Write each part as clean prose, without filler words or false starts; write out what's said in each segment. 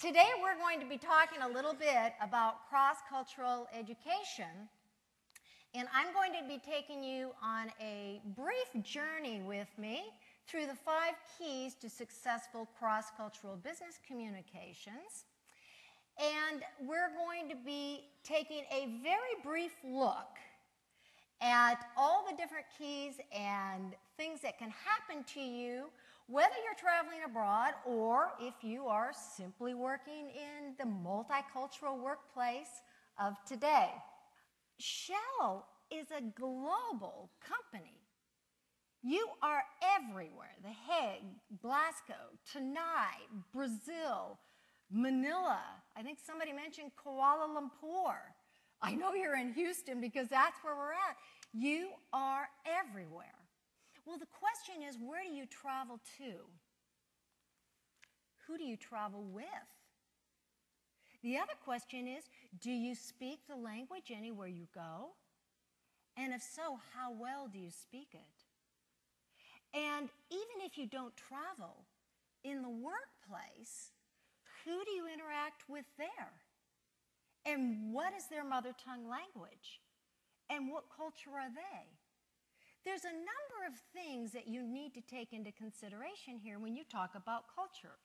Today we're going to be talking a little bit about cross-cultural education, and I'm going to be taking you on a brief journey with me through the 5 keys to successful cross-cultural business communications. And we're going to be taking a very brief look at all the different keys and things that can happen to you, whether you're traveling abroad or if you are simply working in the multicultural workplace of today. Shell is a global company. You are everywhere. The Hague, Glasgow, Chennai, Brazil, Manila. I think somebody mentioned Kuala Lumpur. I know you're in Houston because that's where we're at. You are everywhere. Well, the question is, where do you travel to? Who do you travel with? The other question is, do you speak the language anywhere you go? And if so, how well do you speak it? And even if you don't travel, in the workplace, who do you interact with there? And what is their mother tongue language? And what culture are they? There's a number of things that you need to take into consideration here when you talk about culture.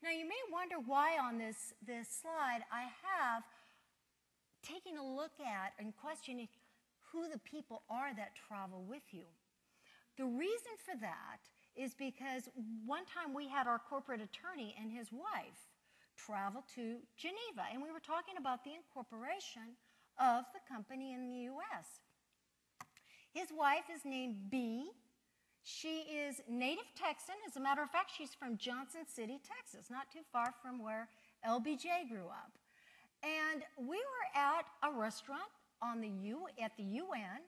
Now, you may wonder why on this slide I have taken a look at and questioning who the people are that travel with you. The reason for that is because one time we had our corporate attorney and his wife travel to Geneva, and we were talking about the incorporation of the company in the U.S. His wife is named Bee. She is native Texan. As a matter of fact, she's from Johnson City, Texas, not too far from where LBJ grew up. And we were at a restaurant at the UN,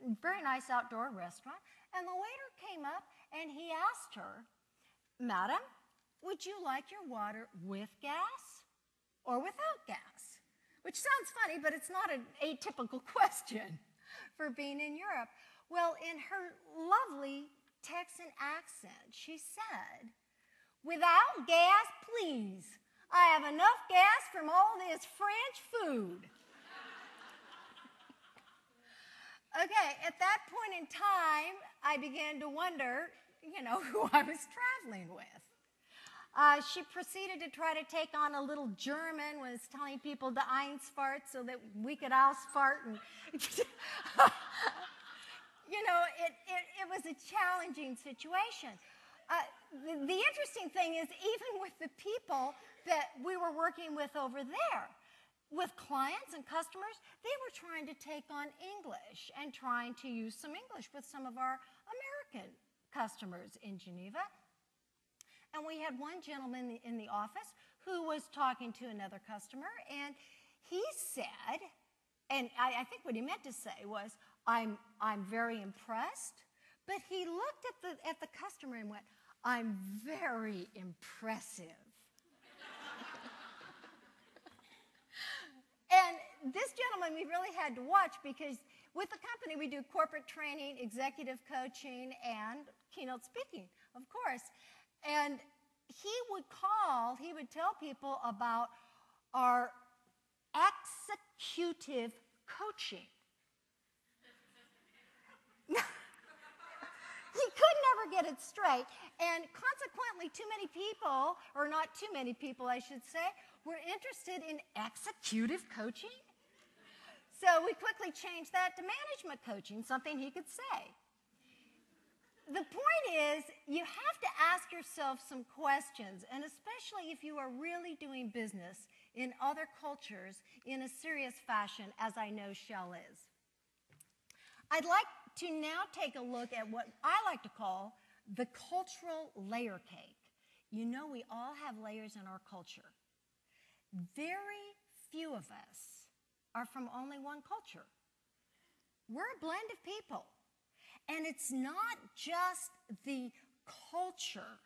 a very nice outdoor restaurant, and the waiter came up and he asked her, "Madam, would you like your water with gas or without gas?" Which sounds funny, but it's not an atypical question for being in Europe. Well, in her lovely Texan accent, she said, "Without gas, please. I have enough gas from all this French food." Okay, at that point in time, I began to wonder, who I was traveling with. She proceeded to try to take on a little German, was telling people to Einsfart so that we could Ausfart. And it was a challenging situation. The interesting thing is, even with the people that we were working with over there, with clients and customers, they were trying to take on English and trying to use some English with some of our American customers in Geneva. And we had one gentleman in the office who was talking to another customer, and he said, and I think what he meant to say was, I'm very impressed, but he looked at the customer and went, "I'm very impressive." And this gentleman we really had to watch because with the company we do corporate training, executive coaching, and keynote speaking, of course. And he would tell people about our executive coaching. He could never get it straight, and consequently too many people, or not too many people I should say, were interested in executive coaching. So we quickly changed that to management coaching, something he could say. The point is, you have to ask yourself some questions, and especially if you are really doing business in other cultures in a serious fashion, as I know Shell is. I'd like to now take a look at what I like to call the cultural layer cake. You know, we all have layers in our culture. Very few of us are from only one culture. We're a blend of people. And it's not just the culture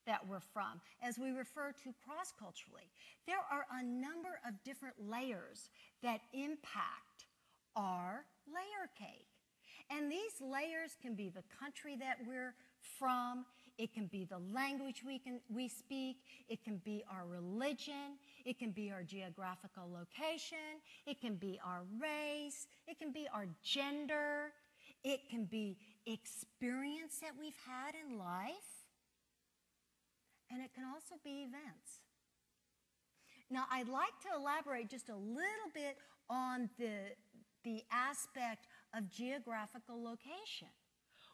that we're from, as we refer to cross-culturally. There are a number of different layers that impact our layer cake. And these layers can be the country that we're from. It can be the language we speak. It can be our religion. It can be our geographical location. It can be our race. It can be our gender. It can be experience that we've had in life. And it can also be events. Now, I'd like to elaborate just a little bit on the aspect of geographical location.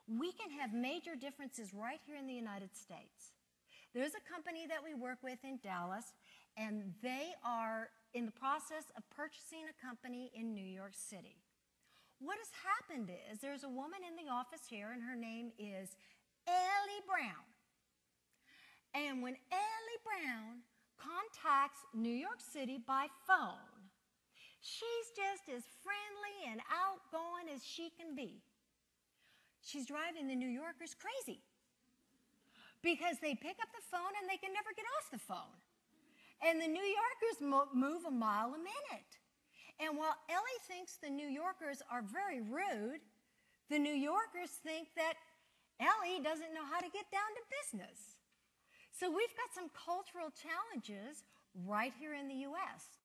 We can have major differences right here in the United States. There's a company that we work with in Dallas, and they are in the process of purchasing a company in New York City. What has happened is there's a woman in the office here, and her name is Ellie Brown. And when Ellie Brown contacts New York City by phone, she's just as friendly and outgoing as she can be. She's driving the New Yorkers crazy because they pick up the phone and they can never get off the phone. And the New Yorkers move a mile a minute. And while Ellie thinks the New Yorkers are very rude, the New Yorkers think that Ellie doesn't know how to get down to business. So we've got some cultural challenges right here in the U.S.